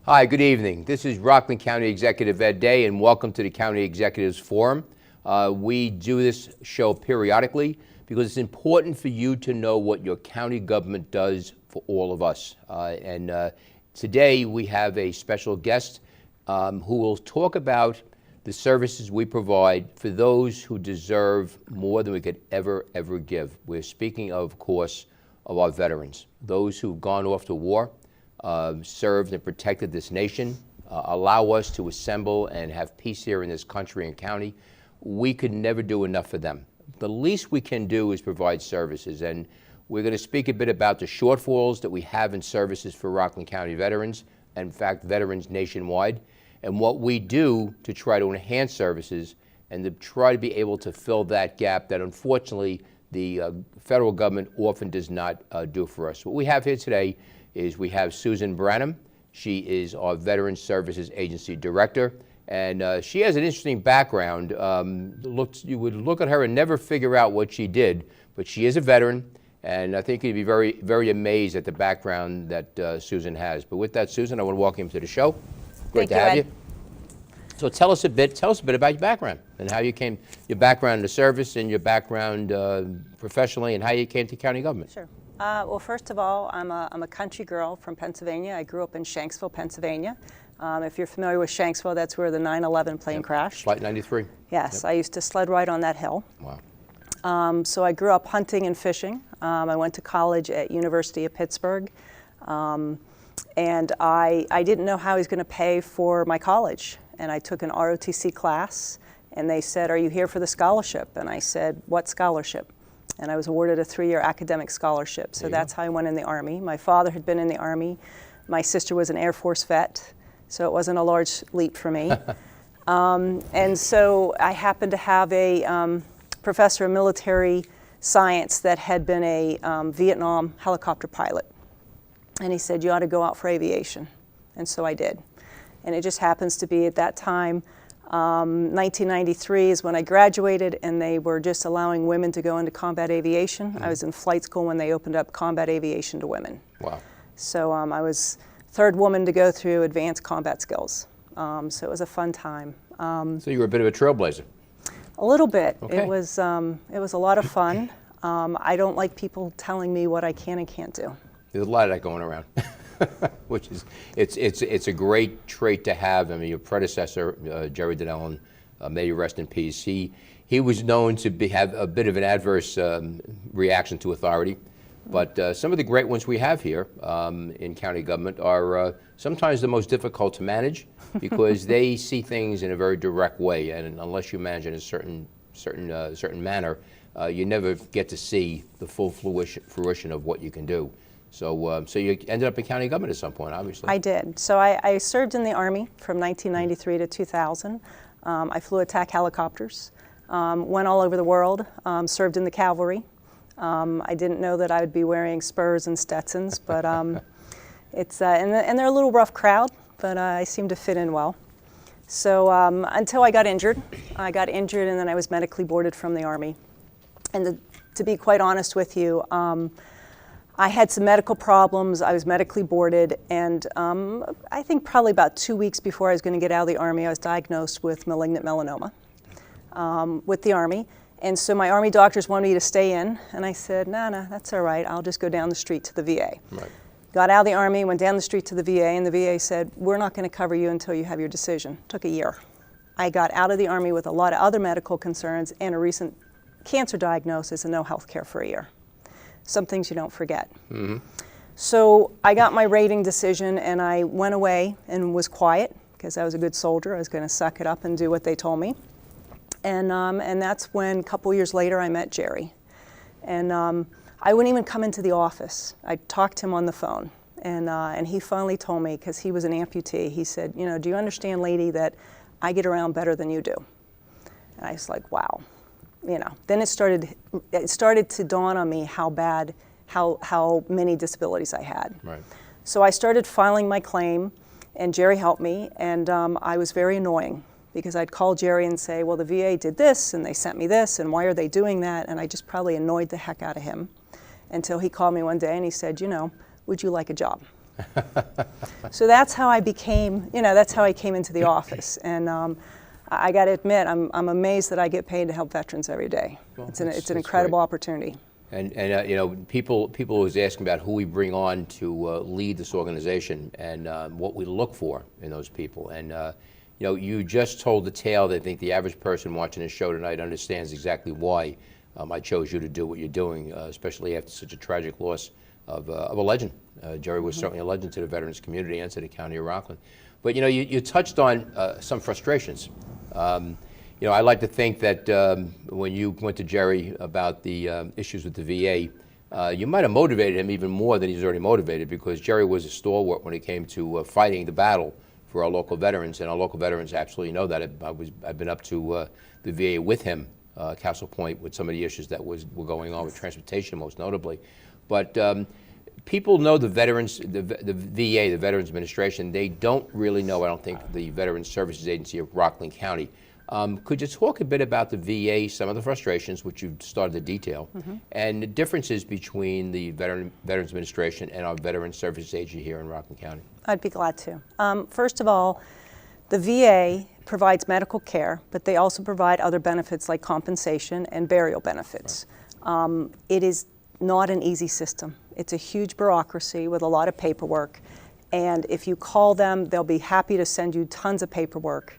Hi, good evening. This is Rockland County Executive Ed Day, and welcome to the County Executives Forum. We do this show periodically because it's important for you to know what your county government does for all of us. Today we have a special guest who will talk about the services we provide for those who deserve more than we could ever give. We're speaking, of course, of our veterans, those who've gone off to war, served and protected this nation, allow us to assemble and have peace here in this country and county. We could never do enough for them. The least we can do is provide services, and we're going to speak a bit about the shortfalls that we have in services for Rockland County veterans, and in fact veterans nationwide, and what we do to try to enhance services and to try to be able to fill that gap that unfortunately the federal government often does not do for us. What we have here today is we have Susan Branam. She is our Veterans Services Agency Director, and she has an interesting background. You would look at her and never figure out what she did, but she is a veteran, and I think you'd be very amazed at the background that Susan has. But with that, Susan, I want to welcome you to the show. Great to have you. So tell us a bit about your background and how you came, your background in the service and your background professionally, and how you came to county government. Sure. Well, first of all, I'm a country girl from Pennsylvania. I grew up in Shanksville, Pennsylvania. If you're familiar with Shanksville, that's where the 9/11 plane crashed. Flight 93. Yes, I used to sled ride on that hill. Wow. So I grew up hunting and fishing. I went to college at University of Pittsburgh. And I didn't know how I was going to pay for my college. And I took an ROTC class, and they said, "Are you here for the scholarship?" And I said, "What scholarship?" And I was awarded a 3-year academic scholarship. So that's how I went in the Army. My father had been in the Army. My sister was an Air Force vet, so it wasn't a large leap for me. And so I happened to have a professor of military science that had been a Vietnam helicopter pilot. And he said, "You ought to go out for aviation." And so I did. And it just happens to be at that time, 1993 is when I graduated, and they were just allowing women to go into combat aviation. I was in flight school when they opened up combat aviation to women. Wow. So I was third woman to go through advanced combat skills. So it was a fun time. So you were a bit of a trailblazer. A little bit. Okay. It was a lot of fun. I don't like people telling me what I can and can't do. There's a lot of that going around, which is it's a great trait to have. I mean, your predecessor, Jerry Donnell, may you rest in peace. He was known to have a bit of an adverse reaction to authority, but some of the great ones we have here in county government are sometimes the most difficult to manage because they see things in a very direct way, and unless you manage in a certain manner, you never get to see the full fruition of what you can do. So you ended up in county government at some point, obviously. I did. So I served in the Army from 1993 to 2000. I flew attack helicopters, went all over the world, served in the cavalry. I didn't know that I would be wearing spurs and Stetsons, but and they're a little rough crowd, but I seemed to fit in well. So until I got injured and then I was medically boarded from the Army. And to be quite honest with you, I had some medical problems. I was medically boarded, and I think probably about 2 weeks before I was going to get out of the Army, I was diagnosed with malignant melanoma with the Army. And so my Army doctors wanted me to stay in, and I said, no, that's all right. I'll just go down the street to the VA. Right. Got out of the Army, went down the street to the VA, and the VA said, "We're not going to cover you until you have your decision." Took a year. I got out of the Army with a lot of other medical concerns and a recent cancer diagnosis and no health care for a year. Some things you don't forget. Mm-hmm. So I got my rating decision, and I went away and was quiet because I was a good soldier. I was going to suck it up and do what they told me. And that's when, a couple years later, I met Jerry. And I wouldn't even come into the office. I talked to him on the phone. And he finally told me, because he was an amputee, he said, "Do you understand, lady, that I get around better than you do?" And I was like, wow. Then it started to dawn on me how bad, how many disabilities I had. Right. So I started filing my claim, and Jerry helped me, and I was very annoying because I'd call Jerry and say, "Well, the VA did this, and they sent me this, and why are they doing that?" And I just probably annoyed the heck out of him until he called me one day and he said, "Would you like a job?" So that's how I became, that's how I came into the office. And I got to admit, I'm amazed that I get paid to help veterans every day. Well, it's an incredible opportunity. And people always asking about who we bring on to lead this organization and what we look for in those people. And you just told the tale that I think the average person watching this show tonight understands exactly why I chose you to do what you're doing, especially after such a tragic loss of a legend. Jerry was certainly a legend to the veterans community and to the county of Rockland. But you touched on some frustrations. I like to think that when you went to Jerry about the issues with the VA, you might have motivated him even more than he's already motivated, because Jerry was a stalwart when it came to fighting the battle for our local veterans, and our local veterans absolutely know that. I've been up to the VA with him, Castle Point, with some of the issues that were going on with transportation, most notably. But people know the veterans, the VA, the Veterans Administration. They don't really know, I don't think, the Veterans Services Agency of Rockland County. Could you talk a bit about the VA, some of the frustrations, which you've started to detail, and the differences between the Veterans Administration and our Veterans Services Agency here in Rockland County? I'd be glad to. First of all, the VA provides medical care, but they also provide other benefits like compensation and burial benefits. Right. It is not an easy system. It's a huge bureaucracy with a lot of paperwork, and if you call them, they'll be happy to send you tons of paperwork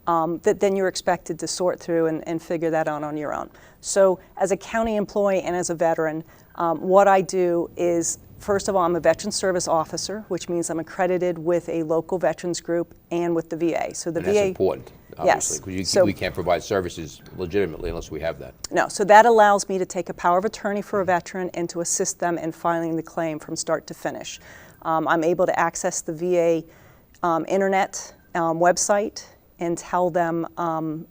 that then you're expected to sort through and figure that out on your own. So as a county employee and as a veteran, what I do is, first of all, I'm a veteran service officer, which means I'm accredited with a local veterans group and with the VA. So the VA, that's important, obviously, yes. because we can't provide services legitimately unless we have that. No, so that allows me to take a power of attorney for a veteran and to assist them in filing the claim from start to finish. I'm able to access the VA internet website and tell them,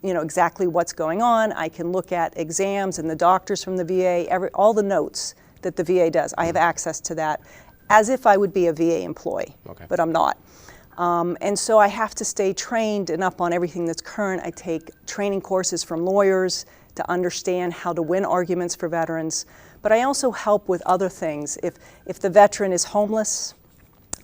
exactly what's going on. I can look at exams and the doctors from the VA, all the notes that the VA does. I have access to that as if I would be a VA employee, but I'm not. And so I have to stay trained and up on everything that's current. I take training courses from lawyers to understand how to win arguments for veterans. But I also help with other things. If the veteran is homeless,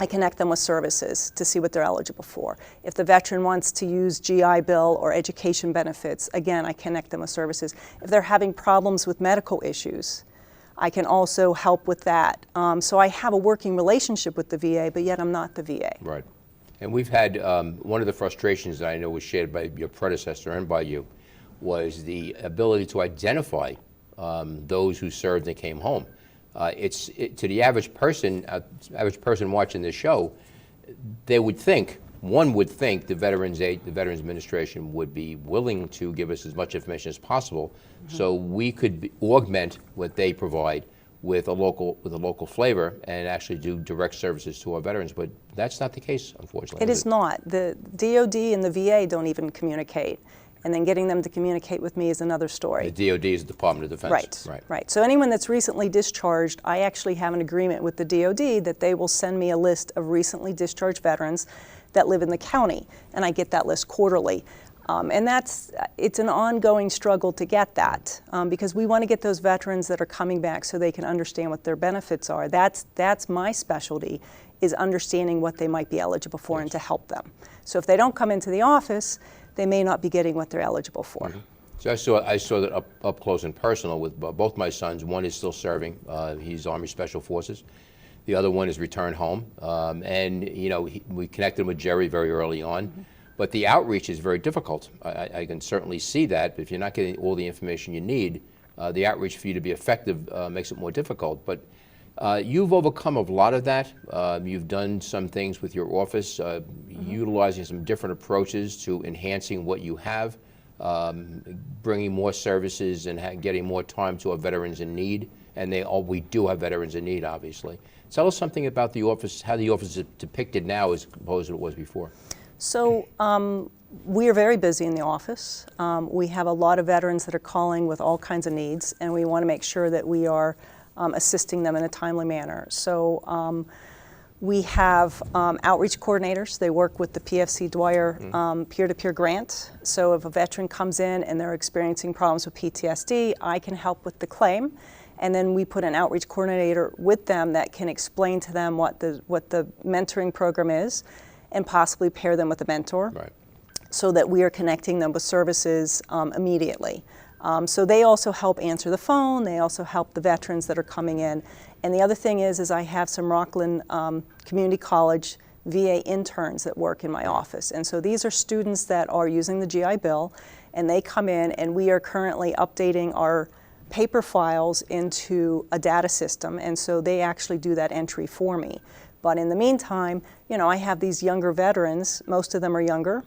I connect them with services to see what they're eligible for. If the veteran wants to use GI Bill or education benefits, again, I connect them with services. If they're having problems with medical issues, I can also help with that. So I have a working relationship with the VA, but yet I'm not the VA. Right. And we've had, one of the frustrations that I know was shared by your predecessor and by you was the ability to identify those who served and came home. To the average person watching this show, one would think the Veterans Administration would be willing to give us as much information as possible, so we could augment what they provide with a local flavor and actually do direct services to our veterans. But that's not the case, unfortunately. It is not. The DOD and the VA don't even communicate. And then getting them to communicate with me is another story. The DOD is the Department of Defense. Right. So anyone that's recently discharged, I actually have an agreement with the DOD that they will send me a list of recently discharged veterans that live in the county, and I get that list quarterly. And it's an ongoing struggle to get that, because we want to get those veterans that are coming back so they can understand what their benefits are. That's my specialty, is understanding what they might be eligible for and to help them. So if they don't come into the office, they may not be getting what they're eligible for. So I saw that up close and personal with both my sons. One is still serving; he's Army Special Forces. The other one is returned home, and we connected with Jerry very early on. But the outreach is very difficult. I can certainly see that. But if you're not getting all the information you need, the outreach for you to be effective makes it more difficult. But you've overcome a lot of that. You've done some things with your office, utilizing some different approaches to enhancing what you have, bringing more services and getting more time to our veterans in need. And we do have veterans in need, obviously. Tell us something about the office, how the office is depicted now as opposed to what it was before. So we are very busy in the office. We have a lot of veterans that are calling with all kinds of needs, and we want to make sure that we are assisting them in a timely manner. So we have outreach coordinators. They work with the PFC Dwyer peer-to-peer grant. So if a veteran comes in and they're experiencing problems with PTSD, I can help with the claim. And then we put an outreach coordinator with them that can explain to them what the mentoring program is and possibly pair them with a mentor. Right. So that we are connecting them with services immediately. So they also help answer the phone. They also help the veterans that are coming in. And the other thing is I have some Rockland Community College VA interns that work in my office. And so these are students that are using the GI Bill, and they come in, and we are currently updating our paper files into a data system, and so they actually do that entry for me. But in the meantime, I have these younger veterans. Most of them are younger.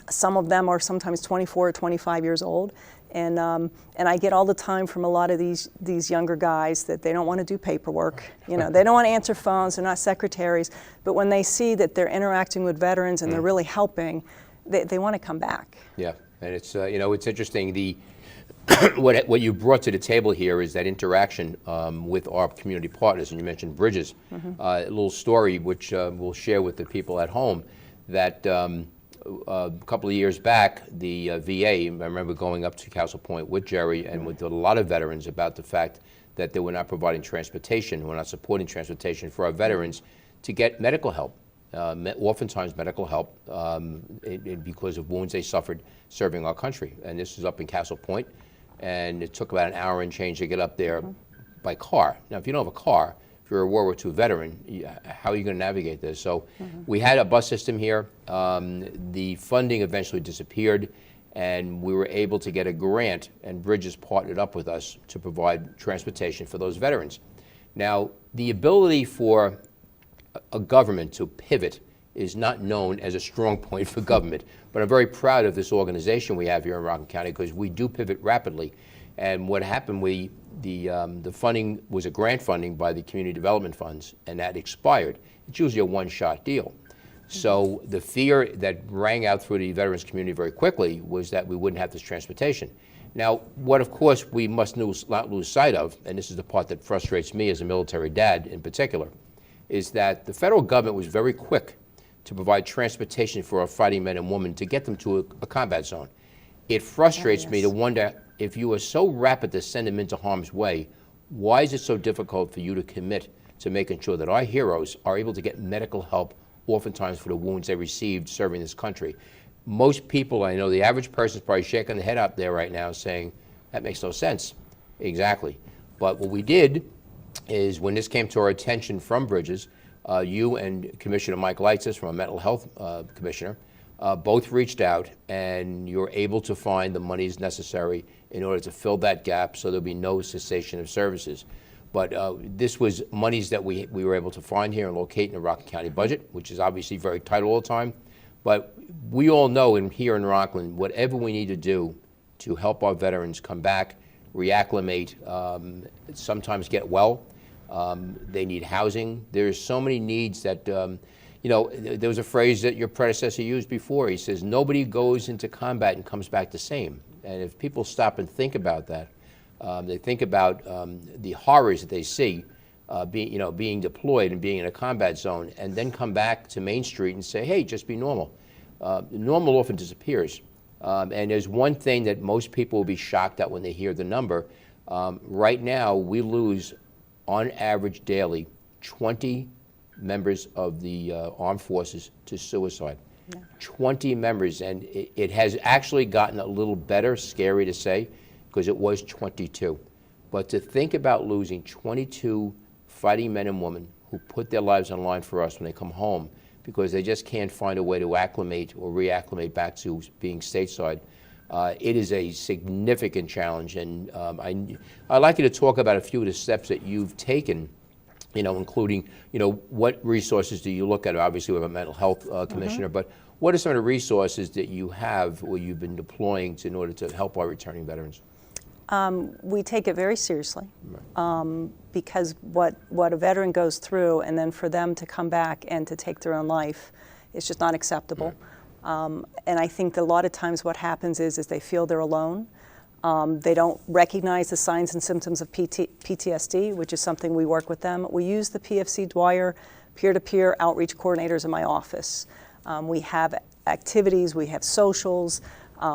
Some of them are sometimes 24 or 25 years old, and I get all the time from a lot of these younger guys that they don't want to do paperwork. They don't want to answer phones. They're not secretaries. But when they see that they're interacting with veterans and they're really helping, they want to come back. Yeah, and it's it's interesting. What you brought to the table here is that interaction with our community partners, and you mentioned Bridges. A little story which we'll share with the people at home that. A couple of years back, the VA, I remember going up to Castle Point with Jerry and with a lot of veterans about the fact that they were not providing transportation, were not supporting transportation for our veterans to get medical help, oftentimes medical help because of wounds they suffered serving our country. And this was up in Castle Point, and it took about an hour and change to get up there by car. Now, if you don't have a car, if you're a World War II veteran, how are you going to navigate this? So we had a bus system here. The funding eventually disappeared, and we were able to get a grant, and Bridges partnered up with us to provide transportation for those veterans. Now, the ability for a government to pivot is not known as a strong point for government, but I'm very proud of this organization we have here in Rockland County because we do pivot rapidly. And what happened, the funding was a grant funding by the community development funds, and that expired. It's usually a one-shot deal. So the fear that rang out through the veterans community very quickly was that we wouldn't have this transportation. Now, what of course we must not lose sight of, and this is the part that frustrates me as a military dad in particular, is that the federal government was very quick to provide transportation for our fighting men and women to get them to a combat zone. It frustrates me to wonder, if you are so rapid to send them into harm's way, why is it so difficult for you to commit to making sure that our heroes are able to get medical help, oftentimes for the wounds they received serving this country? Most people, I know the average person is probably shaking their head out there right now saying, that makes no sense. Exactly. But what we did is when this came to our attention from Bridges, you and Commissioner Mike Leitzis from our mental health commissioner, both reached out, and you were able to find the monies necessary in order to fill that gap so there'll be no cessation of services. But this was monies that we were able to find here and locate in the Rockland County budget, which is obviously very tight all the time. But we all know here in Rockland, whatever we need to do to help our veterans come back, reacclimate, sometimes get well, they need housing. There's so many needs that, there was a phrase that your predecessor used before. He says, nobody goes into combat and comes back the same. And if people stop and think about that, they think about the horrors that they see being deployed and being in a combat zone, and then come back to Main Street and say, hey, just be normal. Normal often disappears. And there's one thing that most people will be shocked at when they hear the number. Right now, we lose, on average daily, 20 members of the armed forces to suicide. Yeah. 20 members, and it has actually gotten a little better, scary to say, because it was 22. But to think about losing 22 fighting men and women who put their lives on the line for us when they come home because they just can't find a way to acclimate or reacclimate back to being stateside, it is a significant challenge. And I'd like you to talk about a few of the steps that you've taken, including, what resources do you look at? Obviously, we have a mental health commissioner, but what are some of the resources that you have or you've been deploying in order to help our returning veterans? We take it very seriously because what a veteran goes through, and then for them to come back and to take their own life, is just not acceptable. Right. And I think that a lot of times what happens is they feel they're alone. They don't recognize the signs and symptoms of PTSD, which is something we work with them. We use the PFC Dwyer peer-to-peer outreach coordinators in my office. We have activities, we have socials,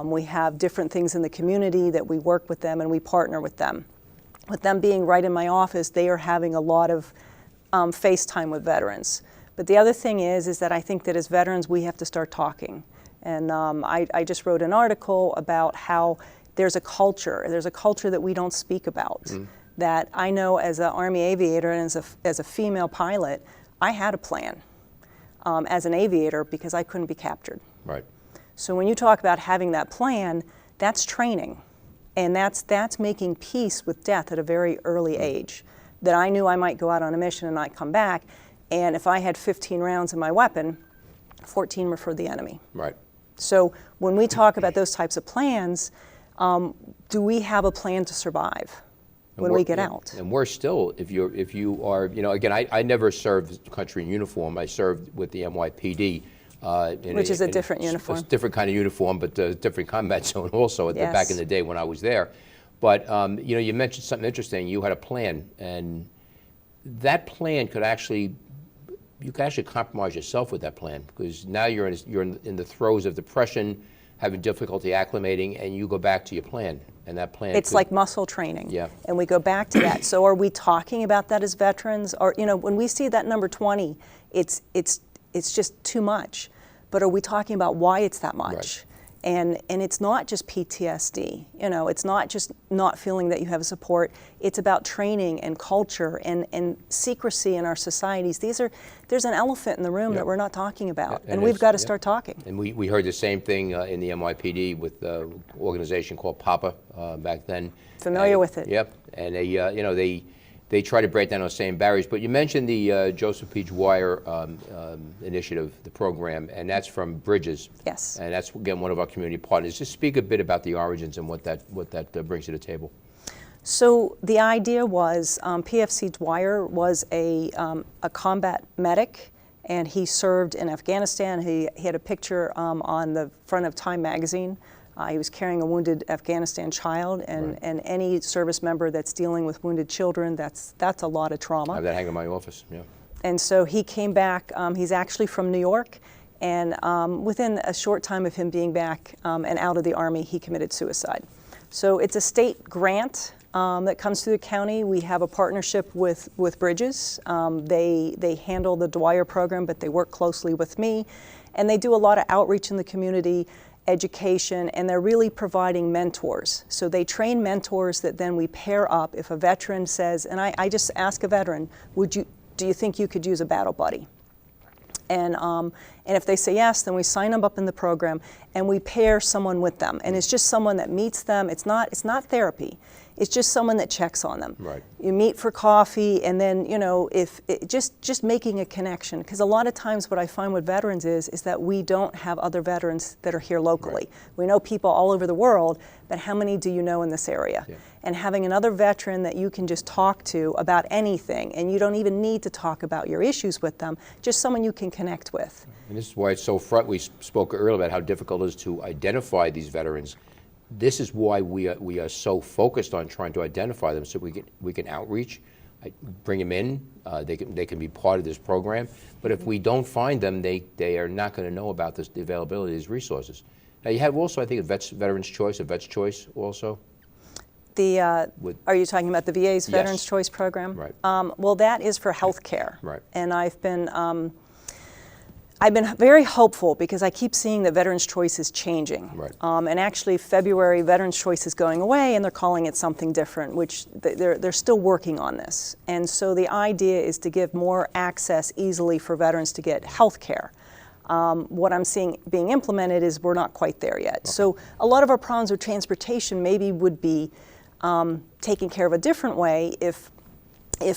we have different things in the community that we work with them and we partner with them. with them being right in my office, they are having a lot of FaceTime with veterans. But the other thing is that I think that as veterans, we have to start talking. And I just wrote an article about how there's a culture that we don't speak about. That I know as an Army aviator and as a female pilot, I had a plan as an aviator because I couldn't be captured. Right. So when you talk about having that plan, that's training. And that's making peace with death at a very early age. That I knew I might go out on a mission and not come back, and if I had 15 rounds in my weapon, 14 were for the enemy. Right. So when we talk about those types of plans, do we have a plan to survive when we get out? And we're still, if you are, again, I never served the country in uniform. I served with the NYPD. Which is a different uniform. A different kind of uniform, but a different combat zone also back in the day when I was there. But you mentioned something interesting. You had a plan, and that plan could actually, you could actually compromise yourself with that plan, because now you're in the throes of depression, having difficulty acclimating, and you go back to your plan, and that plan. It's like muscle training. Yeah. And we go back to that. So are we talking about that as veterans? Or when we see that number 20, it's just too much. But are we talking about why it's that much? Right. And it's not just PTSD. It's not just not feeling that you have support. It's about training and culture and secrecy in our societies. There's an elephant in the room that we're not talking about, and we've got to start talking. And we heard the same thing in the NYPD with the organization called PAPA back then. Familiar with it. Yep. And they try to break down those same barriers. But you mentioned the Joseph P. Dwyer initiative, the program, and that's from Bridges. Yes. And that's, again, one of our community partners. Just speak a bit about the origins and what that brings to the table. So the idea was PFC Dwyer was a combat medic, and he served in Afghanistan. He had a picture on the front of Time magazine. He was carrying a wounded Afghanistan child, and any service member that's dealing with wounded children, that's a lot of trauma. I have that hanging in my office, yeah. And so he came back. He's actually from New York, and within a short time of him being back and out of the Army, he committed suicide. So it's a state grant that comes through the county. We have a partnership with Bridges. They handle the Dwyer program, but they work closely with me, and they do a lot of outreach in the community, education, and they're really providing mentors. So they train mentors that then we pair up. If a veteran says, and I just ask a veteran, do you think you could use a battle buddy? And if they say yes, then we sign them up in the program and we pair someone with them. And it's just someone that meets them. It's not therapy. It's just someone that checks on them. Right. You meet for coffee, and then if just making a connection. Because a lot of times what I find with veterans is that we don't have other veterans that are here locally. Right. We know people all over the world, but how many do you know in this area? Yeah. And having another veteran that you can just talk to about anything, and you don't even need to talk about your issues with them, just someone you can connect with. And this is why it's so front. We spoke earlier about how difficult it is to identify these veterans. This is why we are so focused on trying to identify them, so we can outreach, bring them in. They can be part of this program. But if we don't find them, they are not going to know about the availability of these resources. Now you have also, I think, a Veterans Choice, a Vet's Choice also. Are you talking about the VA's Veterans Yes. Choice program? Right. Well, that is for health care. Right. And I've been very hopeful because I keep seeing that Veterans Choice is changing. Right. And actually, February, Veterans Choice is going away, and they're calling it something different, which they're still working on this. And so the idea is to give more access easily for veterans to get health care. What I'm seeing being implemented is we're not quite there yet. Okay. So a lot of our problems with transportation maybe would be taken care of a different way if,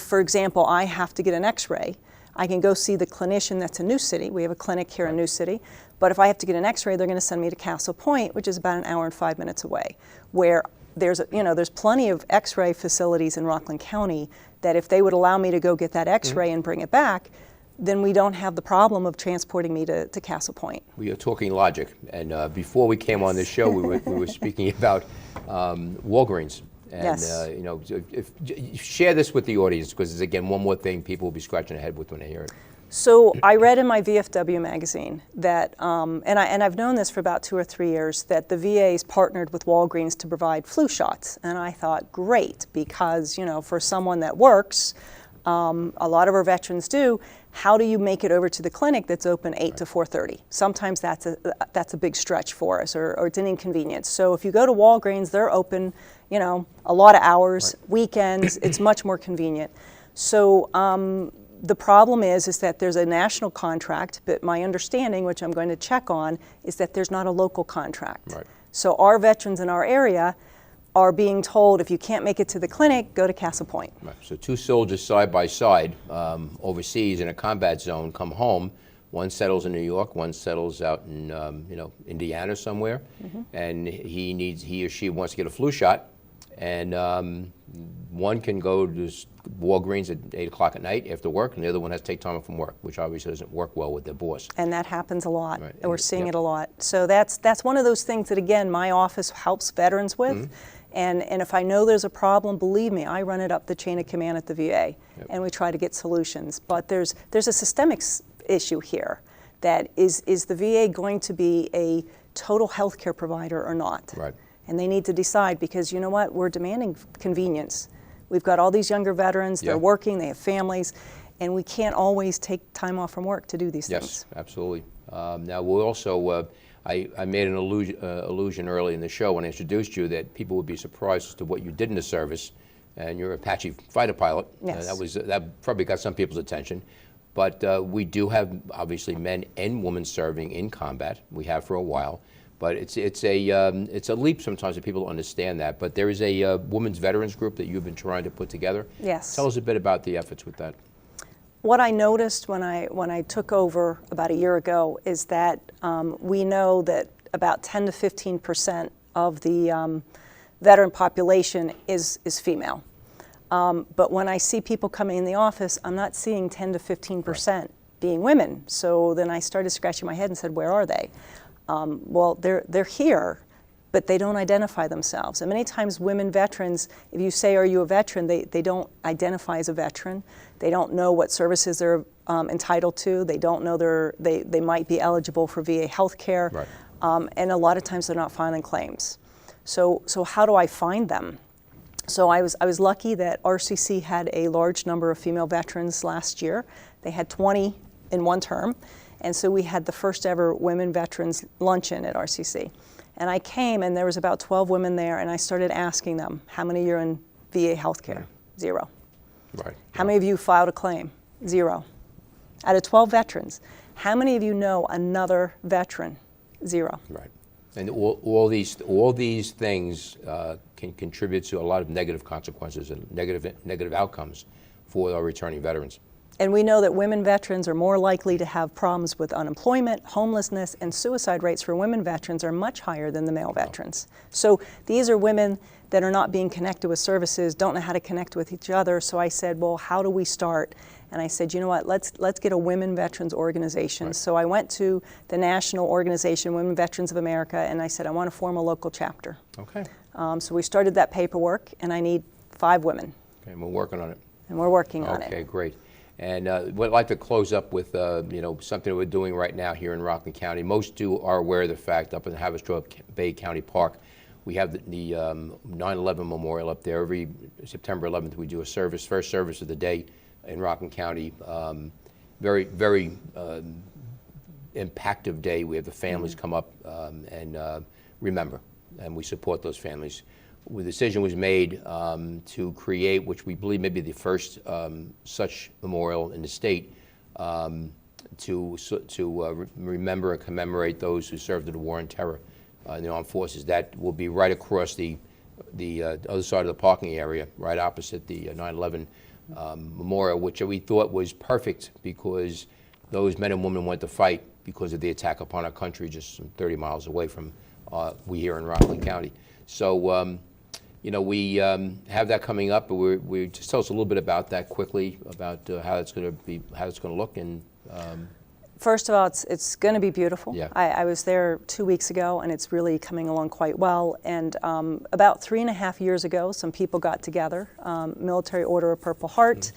for example, I have to get an x-ray. I can go see the clinician that's in New City. We have a clinic here in New City. But if I have to get an x-ray, they're going to send me to Castle Point, which is about an hour and 5 minutes away, where there's plenty of x-ray facilities in Rockland County that if they would allow me to go get that x-ray and bring it back, then we don't have the problem of transporting me to Castle Point. We are talking logic. And before we came on this show, we were speaking about Walgreens. And, yes. Share this with the audience, because it's, again, one more thing people will be scratching their head with when they hear it. So I read in my VFW magazine that, and I've known this for about 2 or 3 years, that the VA's partnered with Walgreens to provide flu shots. And I thought, great, because, you know, for someone that works, a lot of our veterans do, how do you make it over to the clinic that's open 8 to 4:30? Sometimes that's a big stretch for us, or it's an inconvenience. So if you go to Walgreens, they're open, you know, a lot of hours, weekends, it's much more convenient. So the problem is that there's a national contract, but my understanding, which I'm going to check on, is that there's not a local contract. Right. So our veterans in our area are being told, if you can't make it to the clinic, go to Castle Point. Right. So two soldiers side by side overseas in a combat zone come home. One settles in New York, one settles out in Indiana somewhere, and he or she wants to get a flu shot, and one can go to Walgreens at 8 o'clock at night after work, and the other one has to take time off from work, which obviously doesn't work well with their boss. And that happens a lot. Right. We're seeing it a lot. So that's one of those things that, again, my office helps veterans with. And if I know there's a problem, believe me, I run it up the chain of command at the VA, and we try to get solutions. But there's a systemic issue here. That is the VA going to be a total health care provider or not? Right. And they need to decide, because you know what, we're demanding convenience. We've got all these younger veterans, they're working, they have families, and we can't always take time off from work to do these things. Yes, absolutely. Now we'll also, I made an allusion early in the show when I introduced you that people would be surprised as to what you did in the service, and you're an Apache fighter pilot. Yes. That probably got some people's attention. But we do have, obviously, men and women serving in combat. We have for a while. But it's a leap sometimes that people don't understand that. But there is a women's veterans group that you've been trying to put together. Yes. Tell us a bit about the efforts with that. What I noticed when I took over about a year ago is that we know that about 10 to 15% of the veteran population is female. But when I see people coming in the office, I'm not seeing 10 to 15% being women. So then I started scratching my head and said, where are they? Well, they're here, but they don't identify themselves. And many times women veterans, if you say, are you a veteran, they don't identify as a veteran. They don't know what services they're entitled to. They don't know they might be eligible for VA health care. Right. And a lot of times they're not filing claims. So how do I find them? So I was lucky that RCC had a large number of female veterans last year. They had 20 in one term. And so we had the first ever women veterans luncheon at RCC. And I came, and there was about 12 women there, and I started asking them, how many are in VA healthcare? 0. Right. How many of you filed a claim? 0. Out of 12 veterans, how many of you know another veteran? 0. Right. And all these things can contribute to a lot of negative consequences and negative outcomes for our returning veterans. And we know that women veterans are more likely to have problems with unemployment, homelessness, and suicide rates for women veterans are much higher than the male veterans. So these are women that are not being connected with services, don't know how to connect with each other. So I said, well, how do we start? And I said, you know what, let's get a women veterans organization. Right. So I went to the national organization, Women Veterans of America, and I said, I want to form a local chapter. Okay. So we started that paperwork, and I need 5 women. Okay, and we're working on it. And we're working on it. Okay, great. And we'd like to close up with something we're doing right now here in Rockland County. Most are aware of the fact up in Haverstraw Bay County Park, we have the 9/11 memorial up there. Every September 11th, we do a service, first service of the day in Rockland County. Very, very impactful day. We have the families come up and remember, and we support those families. The decision was made to create, which we believe may be the first such memorial in the state, to remember and commemorate those who served in the war on terror in the armed forces. That will be right across the other side of the parking area, right opposite the 9/11 memorial, which we thought was perfect because those men and women went to fight because of the attack upon our country just some 30 miles away from we here in Rockland County. So, we have that coming up, but we just tell us a little bit about that quickly, about how it's going to look. And first of all, it's going to be beautiful. Yeah. I was there 2 weeks ago, and it's really coming along quite well. And about 3.5 years ago, some people got together, Military Order of Purple Heart,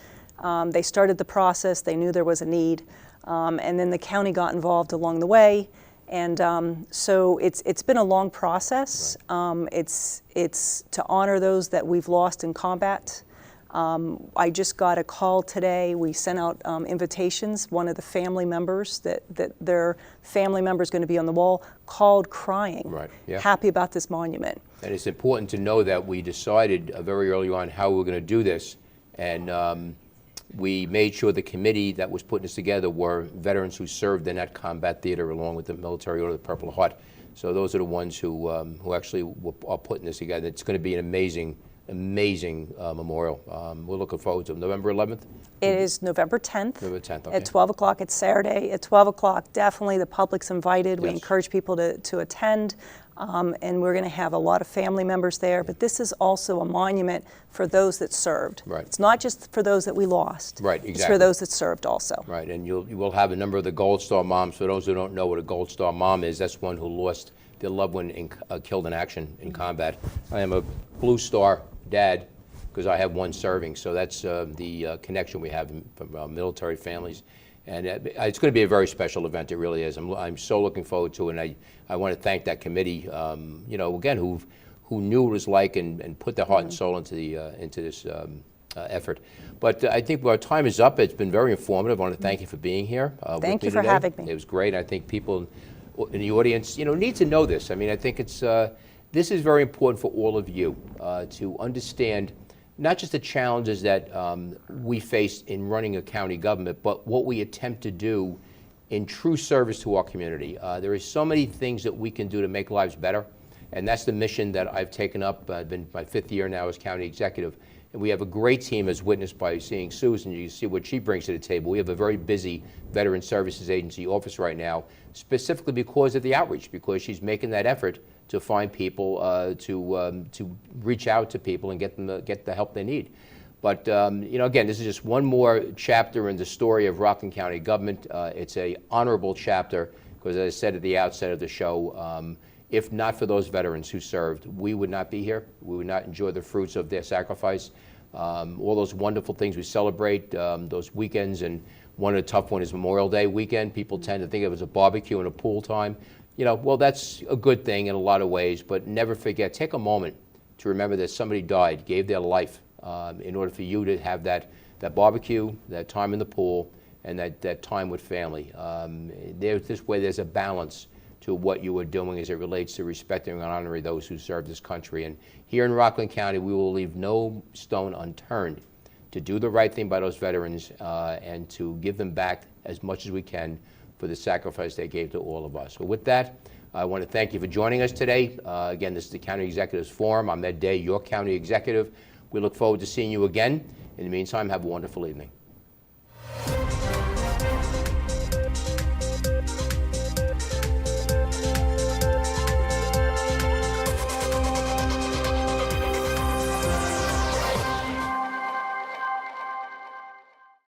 They started the process. They knew there was a need. And then the county got involved along the way. And so it's been a long process. Right. It's to honor those that we've lost in combat. I just got a call today. We sent out invitations. One of the family members that their family member is going to be on the wall called crying, Right. Yeah. happy about this monument. And it's important to know that we decided very early on how we were going to do this, and we made sure the committee that was putting this together were veterans who served in that combat theater along with the Military Order of the Purple Heart. So those are the ones who actually are putting this together. It's going to be an amazing memorial. We're looking forward to it. November 11th? It is November 10th. November 10th, okay. At 12 o'clock. It's Saturday at 12 o'clock. Definitely the public's invited. We Yes. encourage people to attend. And we're going to have a lot of family members there. But this is also a monument for those that served. Right. It's not just for those that we lost. Right, It's exactly. for those that served also. Right, and you will have a number of the Gold Star moms. For those who don't know what a Gold Star mom is, that's one who lost their loved one killed in action in combat. I am a Blue Star dad because I have one serving, so that's the connection we have from military families. And it's going to be a very special event. It really is. I'm so looking forward to it, and I want to thank that committee. Again, who knew what it was like and put their heart and soul into this effort. But I think our time is up. It's been very informative. I want to thank you for being here. Thank with you me for today. having me. It was great. I think people in the audience, need to know this. I mean, I think this is very important for all of you to understand not just the challenges that we face in running a county government, but what we attempt to do in true service to our community. There are so many things that we can do to make lives better, and that's the mission that I've taken up. I've been my 5th year now as county executive, and we have a great team, as witnessed by seeing Susan. You see what she brings to the table. We have a very busy Veteran Services Agency office right now, specifically because of the outreach, because she's making that effort to find people, to reach out to people and get the help they need. But again, this is just one more chapter in the story of Rockland County government. It's a honorable chapter because, as I said at the outset of the show, if not for those veterans who served, we would not be here. We would not enjoy the fruits of their sacrifice. All those wonderful things we celebrate, those weekends, and one of the tough ones is Memorial Day weekend. People tend to think of it as a barbecue and a pool time. Well, that's a good thing in a lot of ways, but never forget, take a moment to remember that somebody died, gave their life in order for you to have that barbecue, that time in the pool, and that time with family. This way there's a balance to what you are doing as it relates to respecting and honoring those who serve this country. And here in Rockland County, we will leave no stone unturned to do the right thing by those veterans and to give them back as much as we can for the sacrifice they gave to all of us. So with that, I want to thank you for joining us today. Again, this is the County Executives Forum. I'm Ed Day, your County Executive. We look forward to seeing you again. In the meantime, have a wonderful evening.